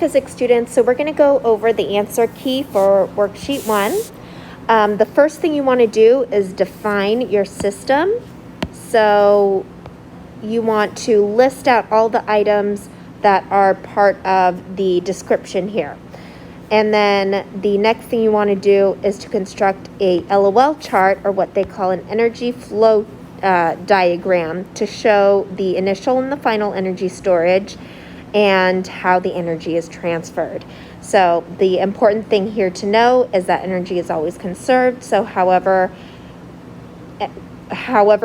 physics students, so we're going to go over the answer key for worksheet 1. The first thing you want to do is define your system. So you want to list out all the items that are part of the description here. And then the next thing you want to do is to construct a LOL chart, or what they call an energy flow diagram, to show the initial and the final energy storage and how the energy is transferred. So the important thing here to know is that energy is always conserved. So however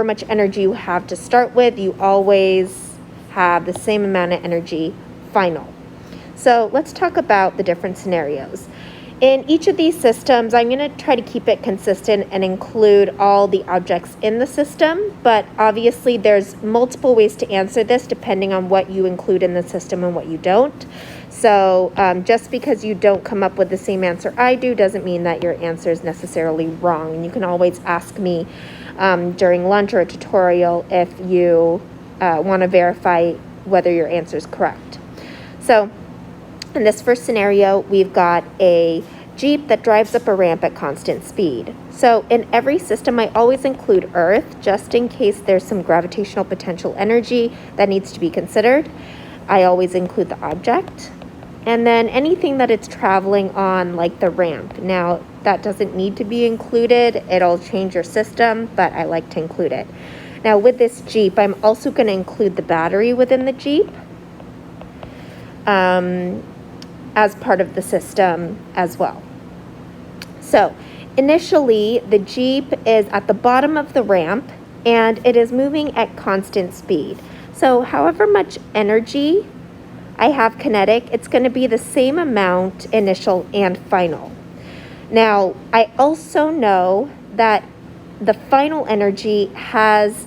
much energy you have to start with, you always have the same amount of energy final. So let's talk about the different scenarios. In each of these systems, I'm going to try to keep it consistent and include all the objects in the system, but obviously there's multiple ways to answer this depending on what you include in the system and what you don't. So just because you don't come up with the same answer I do doesn't mean that your answer is necessarily wrong. And you can always ask me during lunch or a tutorial if you want to verify whether your answer is correct. So in this first scenario, we've got a Jeep that drives up a ramp at constant speed. So in every system, I always include Earth, just in case there's some gravitational potential energy that needs to be considered. I always include the object. And then anything that it's traveling on, like the ramp. Now, that doesn't need to be included. It'll change your system, but I like to include it. Now, with this Jeep, I'm also going to include the battery within the Jeep as part of the system as well. So initially, the Jeep is at the bottom of the ramp and it is moving at constant speed. So however much energy I have kinetic, it's going to be the same amount initial and final. Now, I also know that the final energy has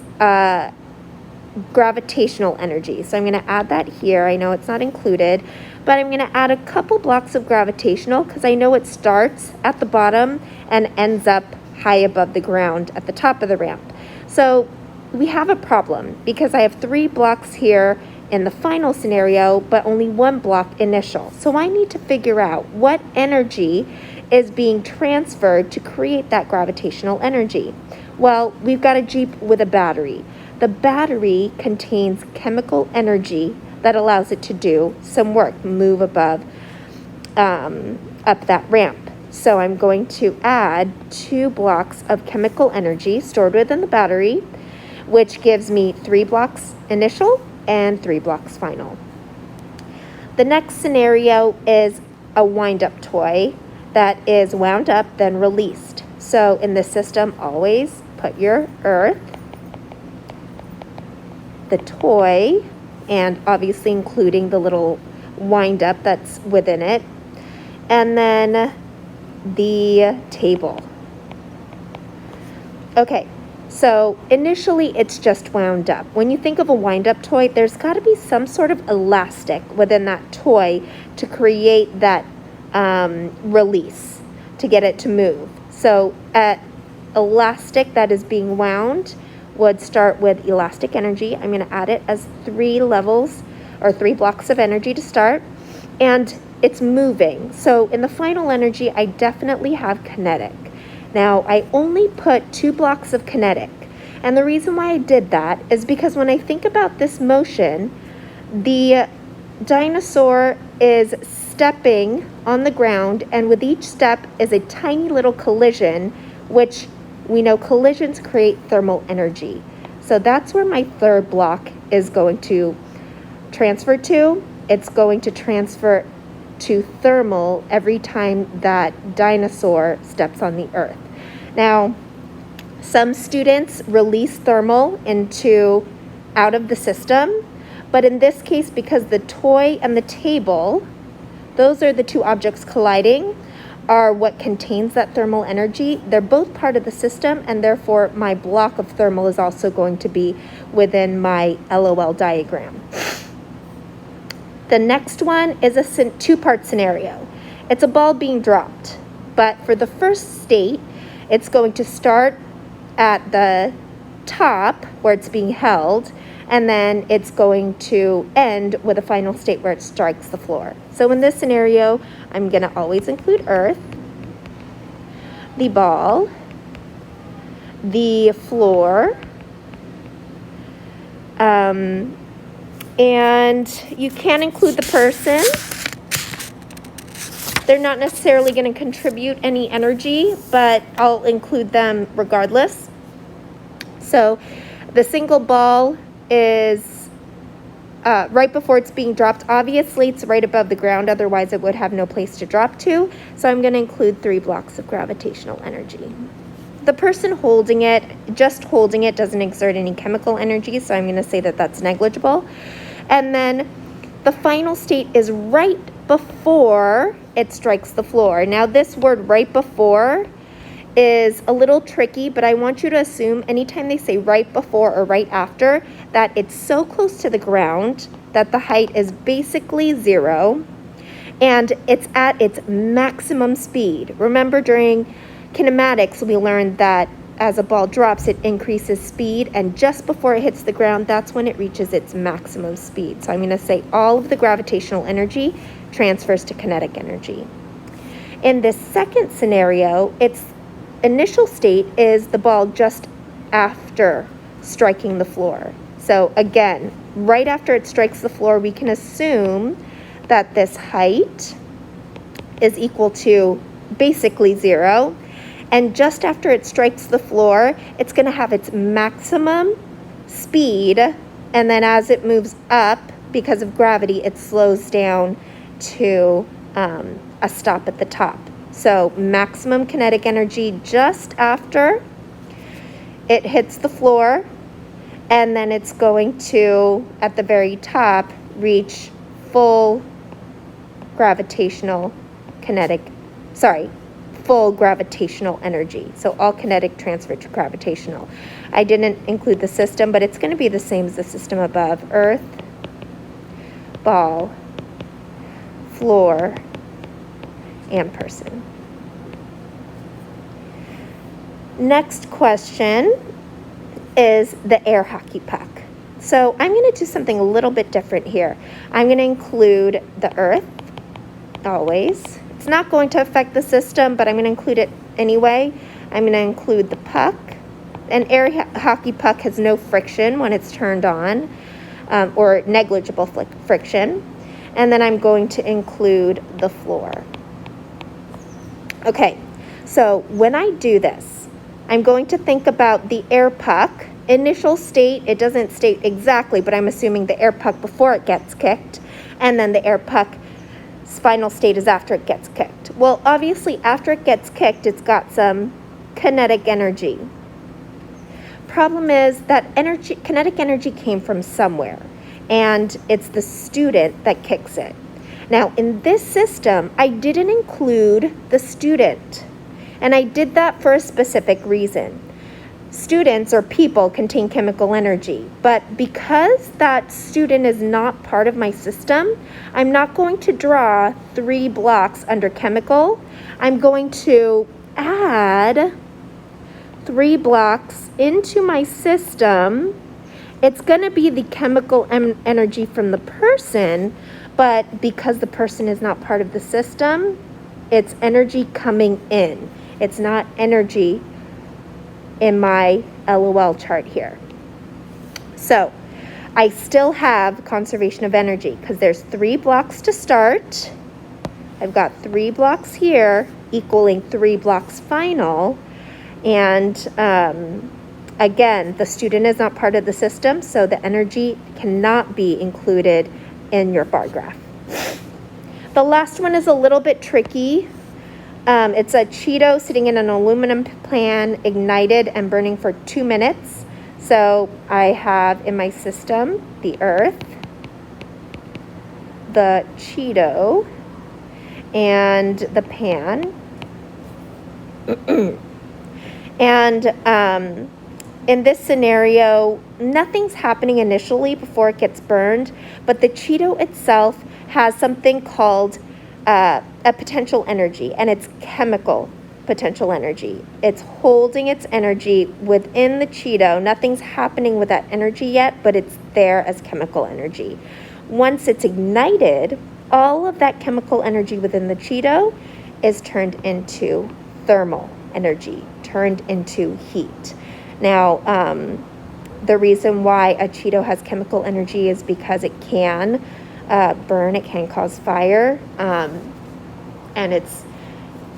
gravitational energy. So I'm going to add that here. I know it's not included, but I'm going to add a couple blocks of gravitational because I know it starts at the bottom and ends up high above the ground at the top of the ramp. So we have a problem because I have 3 blocks here in the final scenario, but only 1 block initial. So I need to figure out what energy is being transferred to create that gravitational energy. Well, we've got a Jeep with a battery. The battery contains chemical energy that allows it to do some work, move above, up that ramp. So I'm going to add 2 blocks of chemical energy stored within the battery, which gives me 3 blocks initial and 3 blocks final. The next scenario is a wind-up toy that is wound up, then released. So in this system, always put your Earth, the toy, and obviously including the little wind up that's within it, and then the table. Okay, so initially it's just wound up. When you think of a wind up toy, there's got to be some sort of elastic within that toy to create that release, to get it to move. So at elastic that is being wound would start with elastic energy. I'm going to add it as 3 levels or 3 blocks of energy to start, and it's moving. So in the final energy, I definitely have kinetic. Now, I only put 2 blocks of kinetic, and the reason why I did that is because when I think about this motion, the dinosaur is stepping on the ground, and with each step is a tiny little collision, which we know collisions create thermal energy. So that's where my 3rd block is going to transfer to. It's going to transfer to thermal every time that dinosaur steps on the Earth. Now, some students release thermal out of the system, but in this case, because the toy and the table, those are the 2 objects colliding, are what contains that thermal energy. They're both part of the system, and therefore my block of thermal is also going to be within my LOL diagram. The next one is a 2-part scenario. It's a ball being dropped, but for the first state, it's going to start at the top where it's being held, and then it's going to end with a final state where it strikes the floor. So in this scenario, I'm going to always include earth, the ball, the floor, and you can include the person. They're not necessarily going to contribute any energy, but I'll include them regardless. So the single ball is right before it's being dropped. Obviously, it's right above the ground, otherwise it would have no place to drop to. So I'm going to include 3 blocks of gravitational energy. The person holding it, just holding it, doesn't exert any chemical energy, so I'm going to say that that's negligible. And then the final state is right before it strikes the floor. Now this word right before is a little tricky, but I want you to assume anytime they say right before or right after, that it's so close to the ground that the height is basically 0 and it's at its maximum speed. Remember, during kinematics we learned that as a ball drops, it increases speed, and just before it hits the ground, that's when it reaches its maximum speed. So I'm going to say all of the gravitational energy transfers to kinetic energy. In this second scenario, its initial state is the ball just after striking the floor. So again, right after it strikes the floor, we can assume that this height is equal to basically 0. And just after it strikes the floor, it's going to have its maximum speed. And then as it moves up, because of gravity, it slows down to a stop at the top. So maximum kinetic energy just after it hits the floor. And then it's going to, at the very top, reach full gravitational energy. So all kinetic transfer to gravitational. I didn't include the system, but it's going to be the same as the system above. Earth, ball, floor, and person. Next question is the air hockey puck. So I'm going to do something a little bit different here. I'm going to include the earth, always. It's not going to affect the system, but I'm going to include it anyway. I'm going to include the puck. An air hockey puck has no friction when it's turned on, or negligible friction. And then I'm going to include the floor. Okay, so when I do this, I'm going to think about the air puck. Initial state, it doesn't state exactly, but I'm assuming the air puck before it gets kicked, and then the air puck final state is after it gets kicked. Well, obviously after it gets kicked, it's got some kinetic energy. Problem is that kinetic energy came from somewhere, and it's the student that kicks it. Now in this system, I didn't include the student, and I did that for a specific reason. Students or people contain chemical energy, but because that student is not part of my system, I'm not going to draw 3 blocks under chemical. I'm going to add 3 blocks into my system. It's going to be the chemical energy from the person, but because the person is not part of the system, it's energy coming in. It's not energy in my LOL chart here. So I still have conservation of energy because there's 3 blocks to start. I've got 3 blocks here equaling 3 blocks final. And again, the student is not part of the system, so the energy cannot be included in your bar graph. The last one is a little bit tricky. It's a Cheeto sitting in an aluminum pan, ignited and burning for 2 minutes. So I have in my system the earth, the Cheeto, and the pan. And in this scenario, nothing's happening initially before it gets burned, but the Cheeto itself has something called a potential energy, and it's chemical. potential energy. It's holding its energy within the Cheeto. Nothing's happening with that energy yet, but it's there as chemical energy. Once it's ignited, all of that chemical energy within the Cheeto is turned into thermal energy, turned into heat. Now, the reason why a Cheeto has chemical energy is because it can burn, it can cause fire, and it's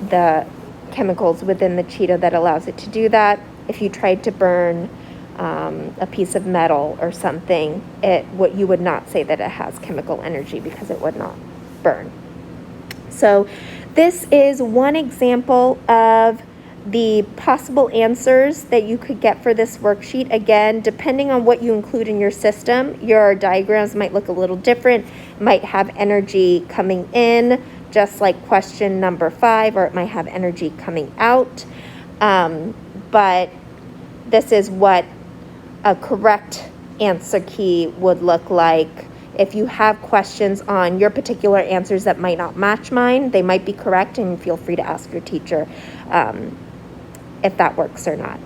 the chemicals within the Cheeto that allows it to do that. If you tried to burn a piece of metal or something, you would not say that it has chemical energy because it would not burn. So this is one example of the possible answers that you could get for this worksheet. Again, depending on what you include in your system, your diagrams might look a little different, might have energy coming in, just like question number 5, or it might have energy coming out. But this is what a correct answer key would look like. If you have questions on your particular answers that might not match mine, they might be correct, and feel free to ask your teacher if that works or not.